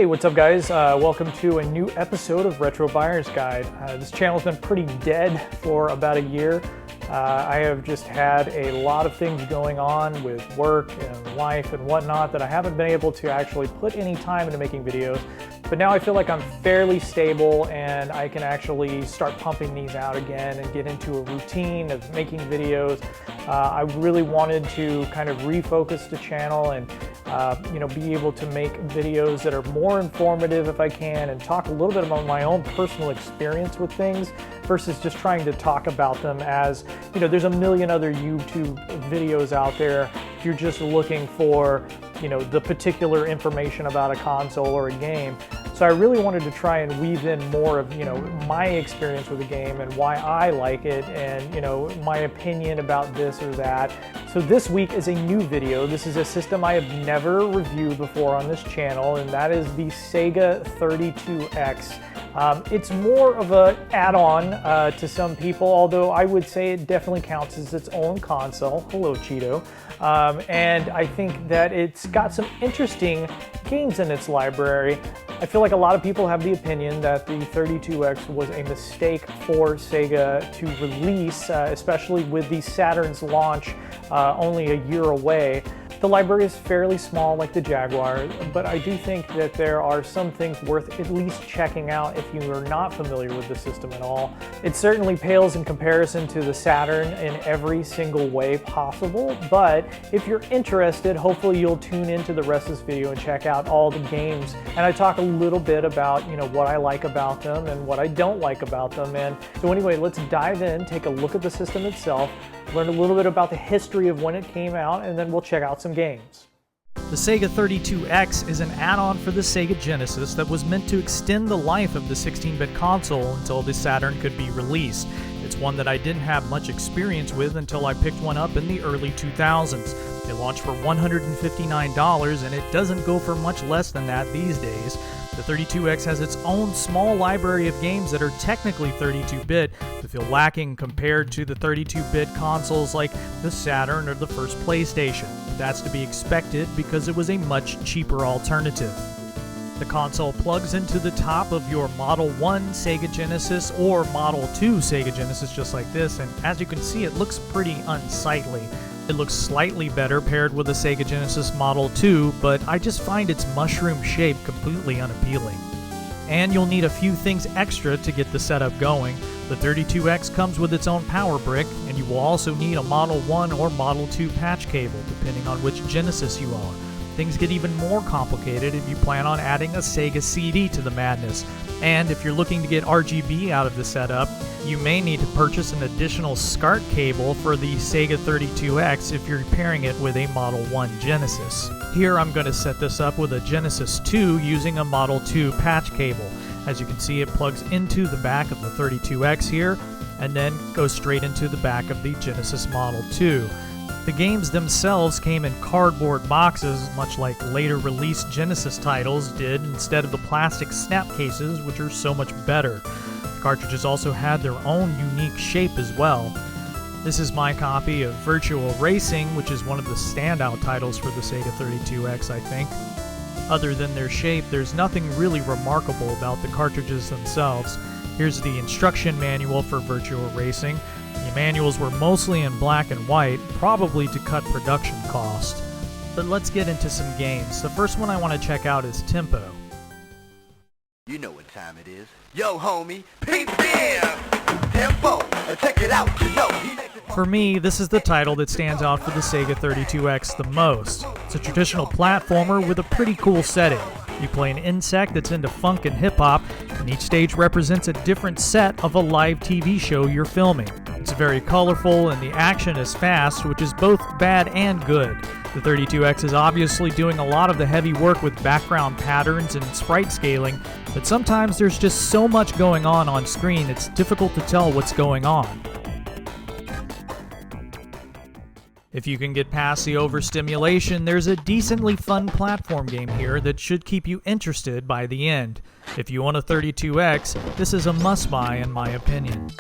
Hey, what's up guys? Welcome to a new episode of Retro Buyer's Guide. This channel's been pretty dead for about a year. I have just had a lot of things going on with work and life and whatnot that I haven't been able to actually put any time into making videos. But now I feel like I'm fairly stable and I can actually start pumping these out again and get into a routine of making videos. I really wanted to kind of refocus the channel and be able to make videos that are more informative if I can and talk a little bit about my own personal experience with things versus just trying to talk about them as, there's a million other YouTube videos out there. If you're just looking for, the particular information about a console or a game. So I really wanted to try and weave in more of, my experience with the game and why I like it and, my opinion about this or that. So this week is a new video. This is a system I have never reviewed before on this channel, and that is the Sega 32X. It's more of an add-on to some people, although I would say it definitely counts as its own console. Hello, Cheeto. And I think that it's got some interesting games in its library. I feel like a lot of people have the opinion that the 32X was a mistake for Sega to release, especially with the Saturn's launch only a year away. The library is fairly small like the Jaguar, but I do think that there are some things worth at least checking out if you are not familiar with the system at all. It certainly pales in comparison to the Saturn in every single way possible, but if you're interested, hopefully you'll tune into the rest of this video and check out all the games. And I talk a little bit about, what I like about them and what I don't like about them. And so anyway, let's dive in, take a look at the system itself, learn a little bit about the history of when it came out, and then we'll check out some games. The Sega 32X is an add-on for the Sega Genesis that was meant to extend the life of the 16-bit console until the Saturn could be released. It's one that I didn't have much experience with until I picked one up in the early 2000s. It launched for $159, and it doesn't go for much less than that these days. The 32X has its own small library of games that are technically 32-bit, but feel lacking compared to the 32-bit consoles like the Saturn or the first PlayStation. That's to be expected because it was a much cheaper alternative. The console plugs into the top of your Model 1 Sega Genesis or Model 2 Sega Genesis just like this, and as you can see, it looks pretty unsightly. It looks slightly better paired with the Sega Genesis Model 2, but I just find its mushroom shape completely unappealing. And you'll need a few things extra to get the setup going. The 32X comes with its own power brick, and you will also need a Model 1 or Model 2 patch cable, depending on which Genesis you own. Things get even more complicated if you plan on adding a Sega CD to the madness. And if you're looking to get RGB out of the setup, you may need to purchase an additional SCART cable for the Sega 32X if you're pairing it with a Model 1 Genesis. Here I'm going to set this up with a Genesis 2 using a Model 2 patch cable. As you can see, it plugs into the back of the 32X here, and then goes straight into the back of the Genesis Model 2. The games themselves came in cardboard boxes, much like later released Genesis titles did, instead of the plastic snap cases, which are so much better. The cartridges also had their own unique shape as well. This is my copy of Virtual Racing, which is one of the standout titles for the Sega 32X, I think. Other than their shape, there's nothing really remarkable about the cartridges themselves. Here's the instruction manual for Virtual Racing. The manuals were mostly in black and white, probably to cut production cost. But let's get into some games. The first one I want to check out is Tempo. You know what time it is. Yo, homie, pink beer! Tempo, check it out, For me, this is the title that stands out for the Sega 32X the most. It's a traditional platformer with a pretty cool setting. You play an insect that's into funk and hip-hop, and each stage represents a different set of a live TV show you're filming. It's very colorful, and the action is fast, which is both bad and good. The 32X is obviously doing a lot of the heavy work with background patterns and sprite scaling, but sometimes there's just so much going on screen it's difficult to tell what's going on. If you can get past the overstimulation, there's a decently fun platform game here that should keep you interested by the end. If you own a 32X, this is a must-buy in my opinion.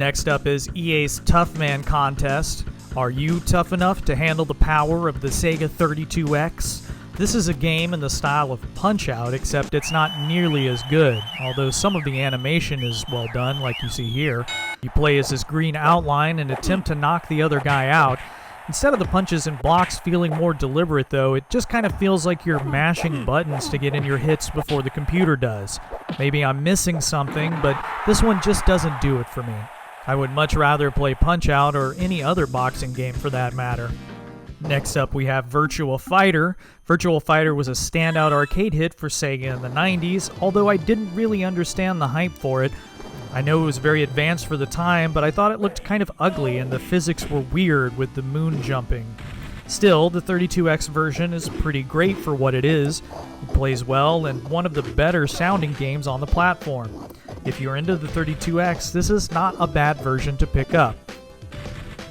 Next up is EA's Tough Man contest. Are you tough enough to handle the power of the Sega 32X? This is a game in the style of Punch-Out, except it's not nearly as good, although some of the animation is well done, like you see here. You play as this green outline and attempt to knock the other guy out. Instead of the punches and blocks feeling more deliberate, though, it just kind of feels like you're mashing buttons to get in your hits before the computer does. Maybe I'm missing something, but this one just doesn't do it for me. I would much rather play Punch-Out or any other boxing game for that matter. Next up, we have Virtua Fighter. Virtua Fighter was a standout arcade hit for Sega in the 90s, although I didn't really understand the hype for it. I know it was very advanced for the time, but I thought it looked kind of ugly and the physics were weird with the moon jumping. Still, the 32X version is pretty great for what it is. It plays well and one of the better sounding games on the platform. If you're into the 32X, this is not a bad version to pick up.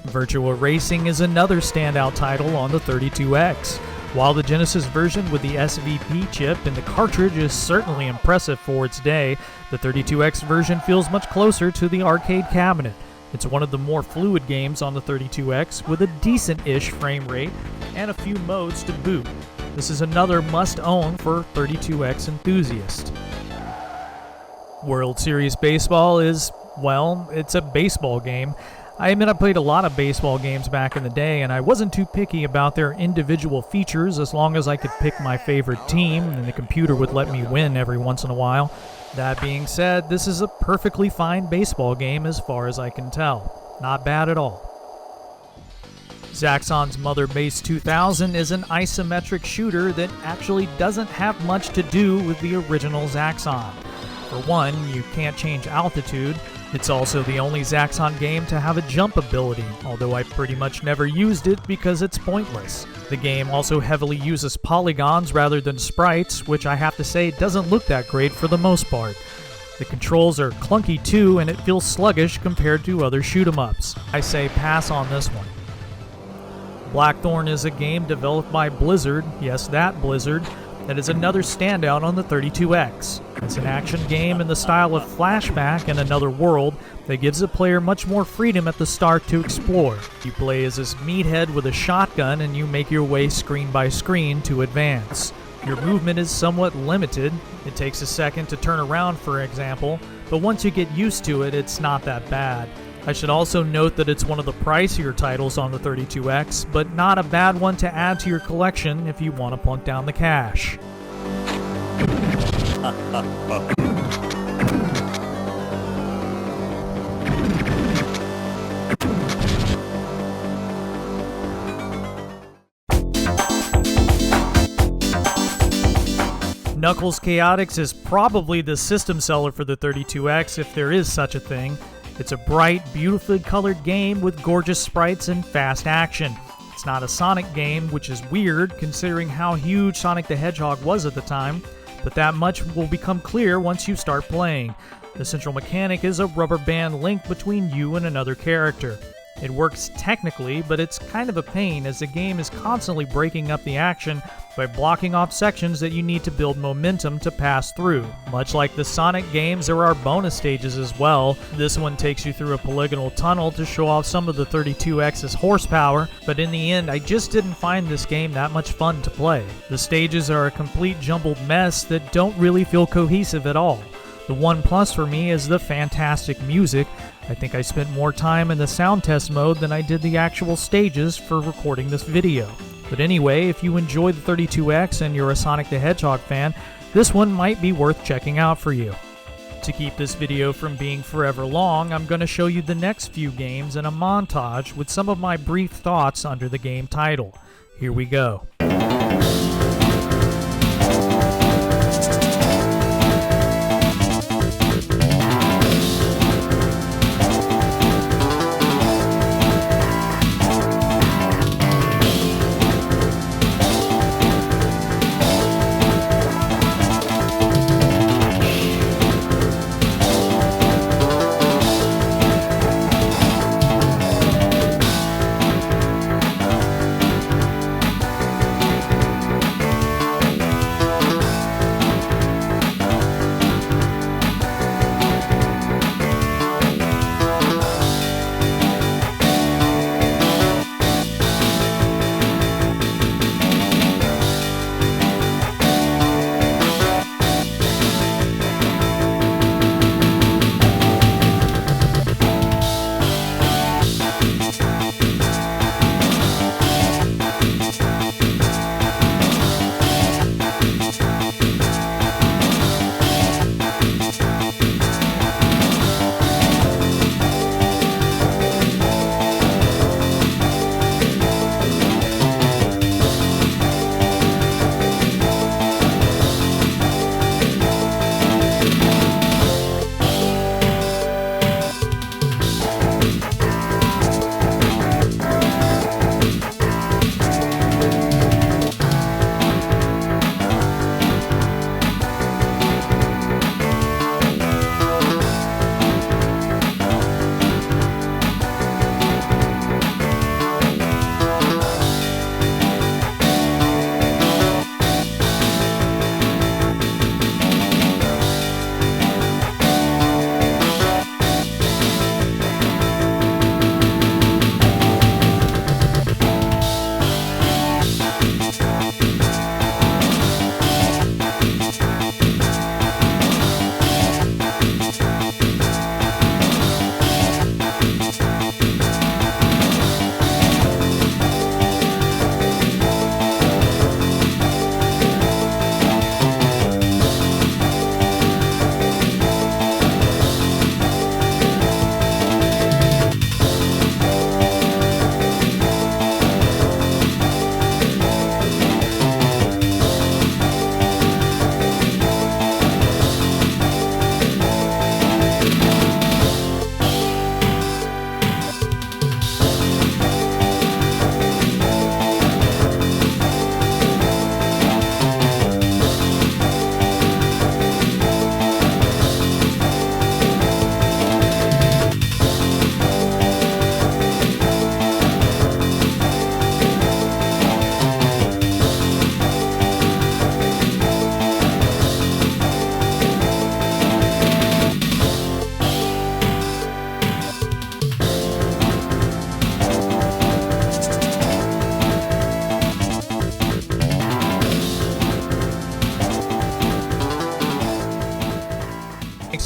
Virtua Racing is another standout title on the 32X. While the Genesis version with the SVP chip in the cartridge is certainly impressive for its day, the 32X version feels much closer to the arcade cabinet. It's one of the more fluid games on the 32X with a decent-ish frame rate and a few modes to boot. This is another must-own for 32X enthusiasts. World Series Baseball is, well, it's a baseball game. I admit I played a lot of baseball games back in the day, and I wasn't too picky about their individual features as long as I could pick my favorite team and the computer would let me win every once in a while. That being said, this is a perfectly fine baseball game as far as I can tell. Not bad at all. Zaxxon's Mother Base 2000 is an isometric shooter that actually doesn't have much to do with the original Zaxxon. For one, you can't change altitude. It's also the only Zaxxon game to have a jump ability, although I pretty much never used it because it's pointless. The game also heavily uses polygons rather than sprites, which I have to say doesn't look that great for the most part. The controls are clunky too, and it feels sluggish compared to other shoot-'em-ups. I say pass on this one. Blackthorn is a game developed by Blizzard, yes that Blizzard, that is another standout on the 32X. It's an action game in the style of Flashback and Another World that gives the player much more freedom at the start to explore. You play as this meathead with a shotgun and you make your way screen by screen to advance. Your movement is somewhat limited. It takes a second to turn around, for example, but once you get used to it, it's not that bad. I should also note that it's one of the pricier titles on the 32X, but not a bad one to add to your collection if you want to plunk down the cash. Knuckles Chaotix is probably the system seller for the 32X if there is such a thing. It's a bright, beautifully colored game with gorgeous sprites and fast action. It's not a Sonic game, which is weird considering how huge Sonic the Hedgehog was at the time, but that much will become clear once you start playing. The central mechanic is a rubber band link between you and another character. It works technically, but it's kind of a pain as the game is constantly breaking up the action by blocking off sections that you need to build momentum to pass through. Much like the Sonic games, there are bonus stages as well. This one takes you through a polygonal tunnel to show off some of the 32X's horsepower, but in the end, I just didn't find this game that much fun to play. The stages are a complete jumbled mess that don't really feel cohesive at all. The one plus for me is the fantastic music. I think I spent more time in the sound test mode than I did the actual stages for recording this video. But anyway, if you enjoy the 32X and you're a Sonic the Hedgehog fan, this one might be worth checking out for you. To keep this video from being forever long, I'm going to show you the next few games in a montage with some of my brief thoughts under the game title. Here we go.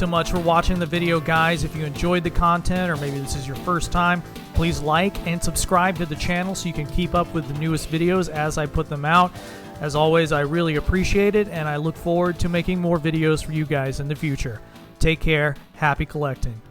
so much for watching the video, guys. If you enjoyed the content, or maybe this is your first time, please like and subscribe to the channel so you can keep up with the newest videos as I put them out. As always, I really appreciate it, and I look forward to making more videos for you guys in the future. Take care. Happy collecting.